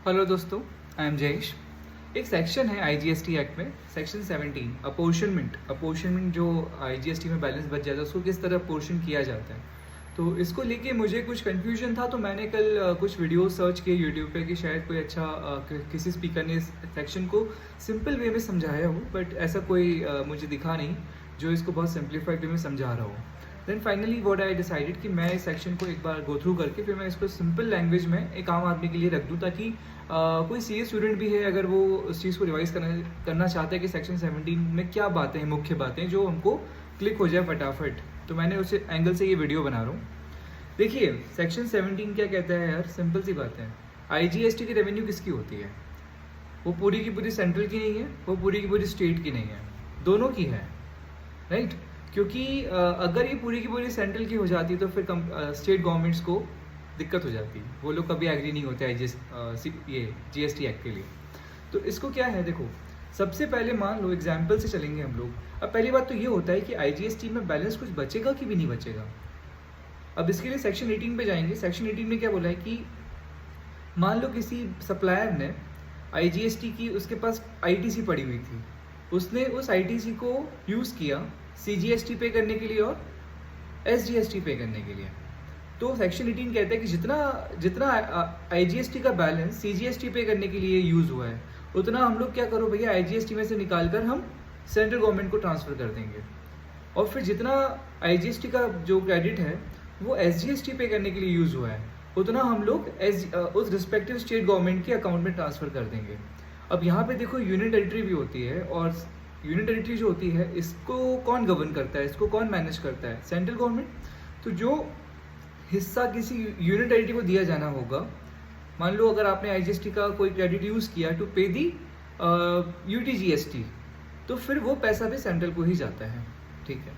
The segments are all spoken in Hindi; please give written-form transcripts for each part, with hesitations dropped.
हेलो दोस्तों, आई एम जयेश। एक सेक्शन है आईजीएसटी एक्ट में, सेक्शन 17 अपोर्शनमेंट जो आईजीएसटी में बैलेंस बच जाता है उसको किस तरह अपोर्शन किया जाता है। तो इसको लेके मुझे कुछ कन्फ्यूजन था, तो मैंने कल कुछ वीडियो सर्च किए यूट्यूब पे कि शायद कोई अच्छा किसी स्पीकर ने इस सेक्शन को सिंपल वे में समझाया हो, बट ऐसा कोई मुझे दिखा नहीं जो इसको बहुत सिंप्लीफाइड वे में समझा रहा हो। Then finally what I decided कि मैं इस सेक्शन को एक बार गो थ्रू करके फिर मैं इसको सिंपल लैंग्वेज में एक आम आदमी के लिए रख दूँ, ताकि कोई सीए स्टूडेंट भी है, अगर वो उस चीज़ को रिवाइज करना चाहता है कि सेक्शन 17 में क्या बातें हैं, मुख्य बातें जो हमको क्लिक हो जाए फटाफट, तो मैंने उस एंगल से ये वीडियो बना रहा हूँ। देखिए, सेक्शन 17 क्या कहता है यार, सिंपल सी बात है। आईजीएसटी की रेवेन्यू किसकी होती है? वो पूरी की पूरी सेंट्रल की नहीं है, वो पूरी की पूरी स्टेट की नहीं है, दोनों की है, राइट? क्योंकि अगर ये पूरी की पूरी सेंट्रल की हो जाती तो फिर स्टेट गवर्नमेंट्स को दिक्कत हो जाती, वो लोग कभी एग्री नहीं होते ये जीएसटी एक्ट के लिए। तो इसको क्या है, देखो, सबसे पहले मान लो एग्जाम्पल से चलेंगे हम लोग। अब पहली बात तो ये होता है कि आईजीएसटी में बैलेंस कुछ बचेगा कि भी नहीं बचेगा। अब इसके लिए सेक्शन 18 पे जाएंगे। सेक्शन 18 में क्या बोला है कि मान लो किसी सप्लायर ने आईजीएसटी की, उसके पास आईटीसी पड़ी हुई थी, उसने उस आईटीसी को यूज़ किया सीजीएसटी पे करने के लिए और एसजीएसटी पे करने के लिए। तो सेक्शन 18 कहता है कि जितना आईजीएसटी का बैलेंस सीजीएसटी पे करने के लिए यूज़ हुआ है, उतना हम लोग क्या करो भैया, आईजीएसटी में से निकाल कर हम सेंट्रल गवर्नमेंट को ट्रांसफ़र कर देंगे। और फिर जितना आईजीएसटी का जो क्रेडिट है वो एसजीएसटी पे करने के लिए यूज़ हुआ है, उतना हम लोग उस रिस्पेक्टिव स्टेट गवर्नमेंट के अकाउंट में ट्रांसफ़र कर देंगे। अब यहाँ पे देखो, यूनियन टेरिटरी भी होती है, और यूनियन टेरिटरी जो होती है इसको कौन गवर्न करता है, इसको कौन मैनेज करता है? Central government. तो जो हिस्सा किसी यूनियन टेरिटरी को दिया जाना होगा, मान लो अगर आपने आईजीएसटी का कोई क्रेडिट यूज़ किया टू पे दी यूटीजीएसटी, तो फिर वो पैसा भी सेंट्रल को ही जाता है, ठीक है।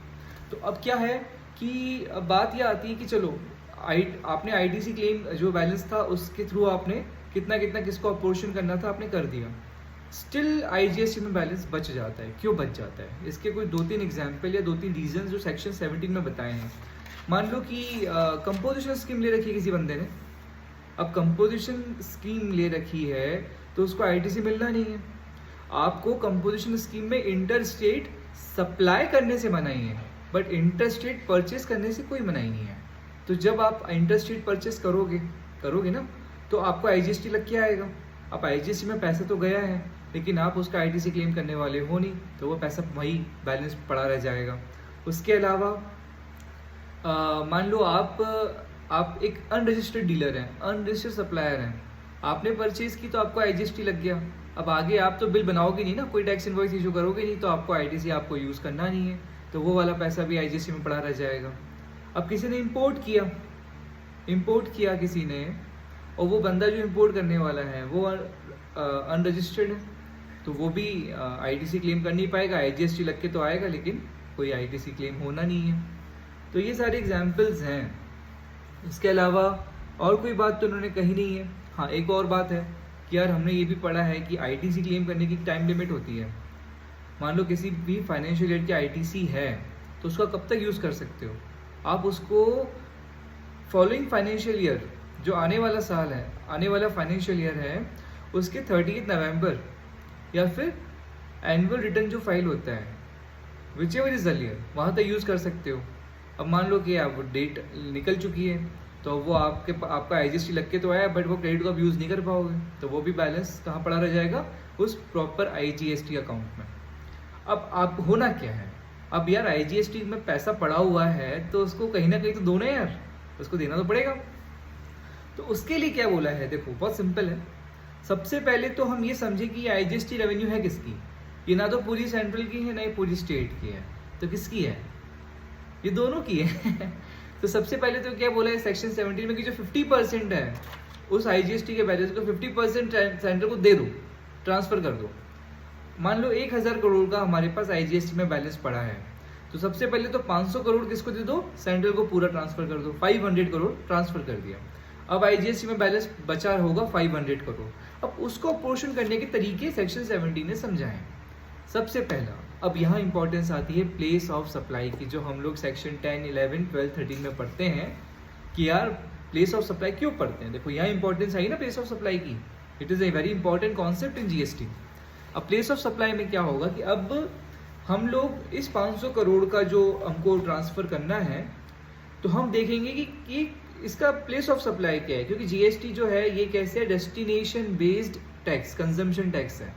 तो अब क्या है कि अब बात यह आती है कि चलो आपने आईटीसी क्लेम जो बैलेंस था उसके थ्रू आपने कितना कितना किसको अपोर्शन करना था आपने कर दिया, स्टिल आईजीएसटी में बैलेंस बच जाता है। क्यों बच जाता है? इसके कोई 2-3 एग्जाम्पल या 2-3 रीजन जो सेक्शन 17 में बताए हैं। मान लो कि कंपोजिशन स्कीम ले रखी है किसी बंदे ने। अब कंपोजिशन स्कीम ले रखी है तो उसको आईटीसी मिलना नहीं है। आपको कंपोजिशन स्कीम में इंटर स्टेट सप्लाई करने से मनाही है, बट इंटर स्टेट परचेस करने से कोई मनाही नहीं है। तो जब आप इंटर स्टेट परचेस करोगे ना, तो आपको आईजीएसटी लग के आएगा। अब आईजीएसटी में पैसा तो गया है, लेकिन आप उसका आईटीसी क्लेम करने वाले हो नहीं, तो वो पैसा वही बैलेंस पड़ा रह जाएगा। उसके अलावा मान लो आप एक अनरजिस्टर्ड डीलर हैं, अनरजिस्टर्ड सप्लायर हैं, आपने परचेज की तो आपको आईजीएसटी लग गया। अब आगे आप तो बिल बनाओगे नहीं ना, कोई टैक्स इनवॉइस इशू करोगे नहीं, तो आपको आईटीसी आपको यूज़ करना नहीं है, तो वो वाला पैसा भी आईजीएसटी में पड़ा रह जाएगा। अब किसी ने इम्पोर्ट किया किसी ने, और वो बंदा जो इम्पोर्ट करने वाला है वो अनरजिस्टर्ड है, तो वो भी आईटीसी क्लेम कर नहीं पाएगा। आईजीएसटी लग के तो आएगा, लेकिन कोई आईटीसी क्लेम होना नहीं है। तो ये सारे एग्जाम्पल्स हैं। इसके अलावा और कोई बात तो उन्होंने कही नहीं है। हाँ, एक और बात है कि यार हमने ये भी पढ़ा है कि आईटीसी क्लेम करने की टाइम लिमिट होती है। मान लो किसी भी फाइनेंशियल ईयर की आईटीसी है, तो उसका कब तक यूज़ कर सकते हो? आप उसको फॉलोइंग फाइनेंशियल ईयर, जो आने वाला साल है, आने वाला फाइनेंशियल ईयर है, उसके 30 नवंबर या फिर एनुअल रिटर्न जो फाइल होता है, विच एवर इज अर्लियर, वहाँ तक यूज़ कर सकते हो। अब मान लो कि आप डेट निकल चुकी है, तो वो आपका आईजीएसटी लग के तो आया, बट वो क्रेडिट को आप यूज़ नहीं कर पाओगे, तो वो भी बैलेंस कहाँ पड़ा रह जाएगा? उस प्रॉपर आईजीएसटी अकाउंट में। अब आप होना क्या है, अब यार आईजीएसटी में पैसा पड़ा हुआ है तो उसको कहीं ना कहीं तो दो ना यार, उसको देना तो पड़ेगा। तो उसके लिए क्या बोला है, देखो बहुत सिंपल है। सबसे पहले तो हम ये समझे कि आईजीएसटी रेवेन्यू है किसकी। ये ना तो पूरी सेंट्रल की है, ना ही पूरी स्टेट की है, तो किसकी है? ये दोनों की है। तो सबसे पहले तो क्या बोला है सेक्शन 17 में कि जो 50% है उस आईजीएसटी के बैलेंस को 50% सेंट्रल को दे दो, ट्रांसफर कर दो। मान लो 1000 करोड़ का हमारे पास आईजीएसटी में बैलेंस पड़ा है, तो सबसे पहले तो 500 करोड़ किसको दे दो? सेंट्रल को पूरा ट्रांसफर कर दो। 500 करोड़ ट्रांसफर कर दिया। अब आईजीएसटी में बैलेंस बचा होगा 500 करोड़। अब उसको अपोर्शन करने के तरीके सेक्शन 17 ने समझाए। सबसे पहला, अब यहाँ इंपॉर्टेंस आती है प्लेस ऑफ सप्लाई की, जो हम लोग सेक्शन 10, 11, 12, 13 में पढ़ते हैं कि यार प्लेस ऑफ सप्लाई क्यों पढ़ते हैं। देखो यहाँ इंपॉर्टेंस आई ना प्लेस ऑफ सप्लाई की। It is a very important concept in GST. अब प्लेस ऑफ सप्लाई में क्या होगा कि अब हम लोग इस 500 करोड़ का जो हमको ट्रांसफ़र करना है, तो हम देखेंगे कि इसका प्लेस ऑफ सप्लाई क्या है, क्योंकि जीएसटी जो है ये कैसे है, destination based tax, consumption tax है।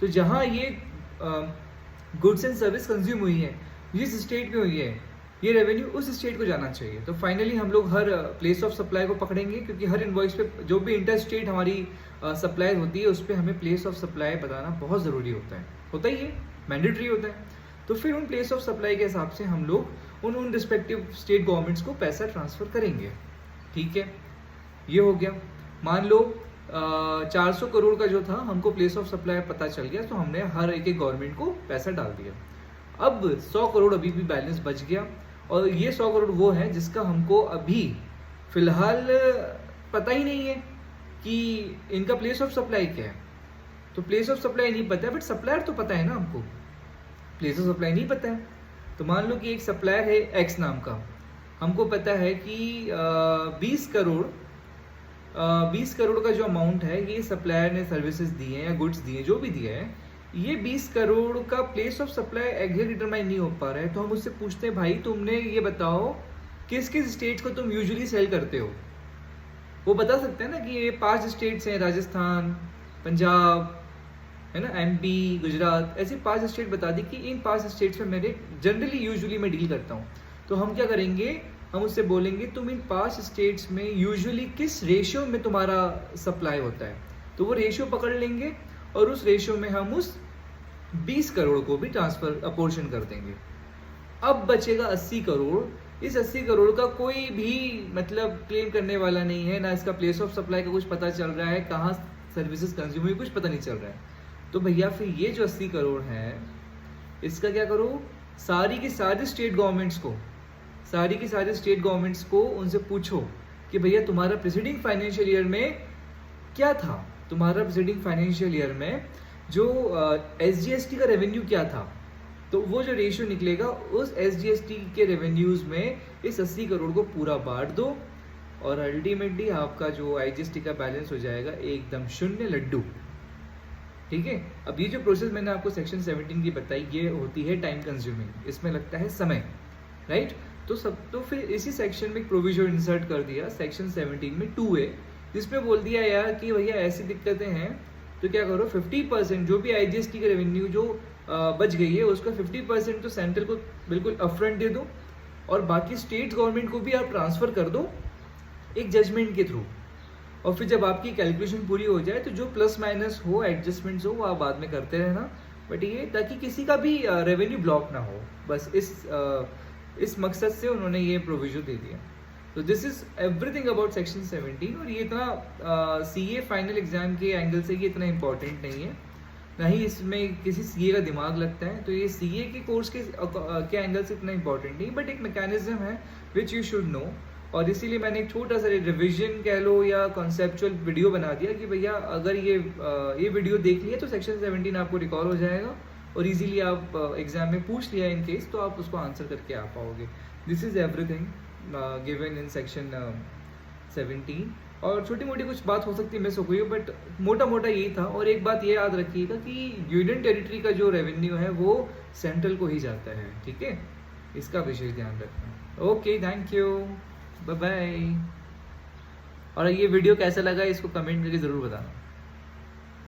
तो जहाँ ये गुड्स एंड सर्विस कंज्यूम हुई है, जिस स्टेट में हुई है, ये रेवेन्यू उस स्टेट को जाना चाहिए। तो फाइनली हम लोग हर प्लेस ऑफ सप्लाई को पकड़ेंगे, क्योंकि हर इनवॉइस पे जो भी इंटर स्टेट हमारी सप्लाई होती है उस पर हमें प्लेस ऑफ सप्लाई बताना बहुत ज़रूरी होता ही है, मैंडेटरी होता है। तो फिर उन प्लेस ऑफ सप्लाई के हिसाब से हम लोग उन रिस्पेक्टिव स्टेट गवर्नमेंट्स को पैसा ट्रांसफ़र करेंगे। ठीक है, ये हो गया। मान लो 400 करोड़ का जो था हमको प्लेस ऑफ सप्लाई पता चल गया, तो हमने हर एक गवर्नमेंट को पैसा डाल दिया। अब 100 करोड़ अभी भी बैलेंस बच गया, और ये 100 करोड़ वो है जिसका हमको अभी फ़िलहाल पता ही नहीं है कि इनका प्लेस ऑफ सप्लाई क्या है। तो प्लेस ऑफ सप्लाई नहीं पता है, बट सप्लायर तो पता है ना हमको, प्लेस ऑफ सप्लाई नहीं पता है। तो मान लो कि एक सप्लायर है एक्स नाम का, हमको पता है कि 20 करोड़ का जो अमाउंट है ये सप्लायर ने सर्विसेज दी हैं या गुड्स दिए, जो भी दिया है, ये 20 करोड़ का place of supply exact determine नहीं हो पा रहा है। तो हम उससे पूछते हैं, भाई तुमने ये बताओ किस किस स्टेट्स को तुम यूजुअली सेल करते हो। वो बता सकते हैं ना कि ये 5 स्टेट्स हैं, राजस्थान, पंजाब, है ना, एमपी, गुजरात, ऐसे 5 स्टेट बता दी कि इन 5 स्टेट्स में मेरे जनरली यूजुअली मैं डील करता हूँ। तो हम क्या करेंगे, हम उससे बोलेंगे तुम इन 5 स्टेट्स में यूजुअली किस रेशियो में तुम्हारा सप्लाई होता है। तो वो रेशियो पकड़ लेंगे और उस रेशियो में हम उस 20 करोड़ को भी ट्रांसफर अपोर्शन कर देंगे। अब बचेगा 80 करोड़। इस 80 करोड़ का कोई भी मतलब क्लेम करने वाला नहीं है, ना इसका प्लेस ऑफ सप्लाई का कुछ पता चल रहा है, कहाँ सर्विसेज कंज्यूम हुई कुछ पता नहीं चल रहा है। तो भैया फिर ये जो 80 करोड़ है इसका क्या करो, सारी की सारी स्टेट गवर्नमेंट्स को उनसे पूछो कि भैया तुम्हारा प्रीसीडिंग फाइनेंशियल ईयर में क्या था, तुम्हारा प्रीसीडिंग फाइनेंशियल ईयर में जो एसजीएसटी का रेवेन्यू क्या था। तो वो जो रेशियो निकलेगा उस एसजीएसटी के रेवेन्यूज में इस 80 करोड़ को पूरा बांट दो, और अल्टीमेटली आपका जो आईजीएसटी का बैलेंस हो जाएगा एकदम शून्य लड्डू। ठीक है, अब ये जो प्रोसेस मैंने आपको सेक्शन 17 की बताई, ये होती है टाइम कंज्यूमिंग, इसमें लगता है समय, राइट। तो फिर इसी सेक्शन में एक प्रोविजन इंसर्ट कर दिया सेक्शन 17 में 2A, जिसमें बोल दिया यार कि भैया ऐसी दिक्कतें हैं तो क्या करो, 50% जो भी आईजीएसटी का रेवेन्यू जो बच गई है उसका 50% तो सेंट्रल को बिल्कुल अपफ्रंट दे दो, और बाकी स्टेट गवर्नमेंट को भी आप ट्रांसफ़र कर दो एक जजमेंट के थ्रू। और फिर जब आपकी कैलकुलेशन पूरी हो जाए तो जो प्लस माइनस हो, एडजस्टमेंट्स हो, वो आप बाद में करते रहना, बट ये ताकि किसी का भी रेवेन्यू ब्लॉक ना हो, बस इस मकसद से उन्होंने ये प्रोविजन दे दिया। तो this is everything about section 17, और ये इतना सीए फाइनल एग्जाम के एंगल से ये इतना इंपॉर्टेंट नहीं है, ना ही इसमें किसी सीए का दिमाग लगता है। तो ये सीए के कोर्स के एंगल से इतना इंपॉर्टेंट नहीं, बट एक मैकेनिज्म है विच यू शुड नो, और इसीलिए मैंने एक छोटा सा रिविजन कह लो या कॉन्सेप्चुअल वीडियो बना दिया कि भैया अगर ये वीडियो देख लिया तो सेक्शन 17 आपको रिकॉल हो जाएगा, और इजीली आप एग्जाम में पूछ लिया इन केस तो आप उसको आंसर करके आ पाओगे। This is everything given in section 17, और छोटी मोटी कुछ बात हो सकती है मिस हो गई हो, बट मोटा मोटा यही था। और एक बात ये याद रखिएगा कि यूनियन टेरिटरी का जो रेवेन्यू है वो सेंट्रल को ही जाता है, ठीक है, इसका विशेष ध्यान रखना। Okay, thank you, bye bye. और ये वीडियो कैसा लगा इसको कमेंट करके ज़रूर बताना।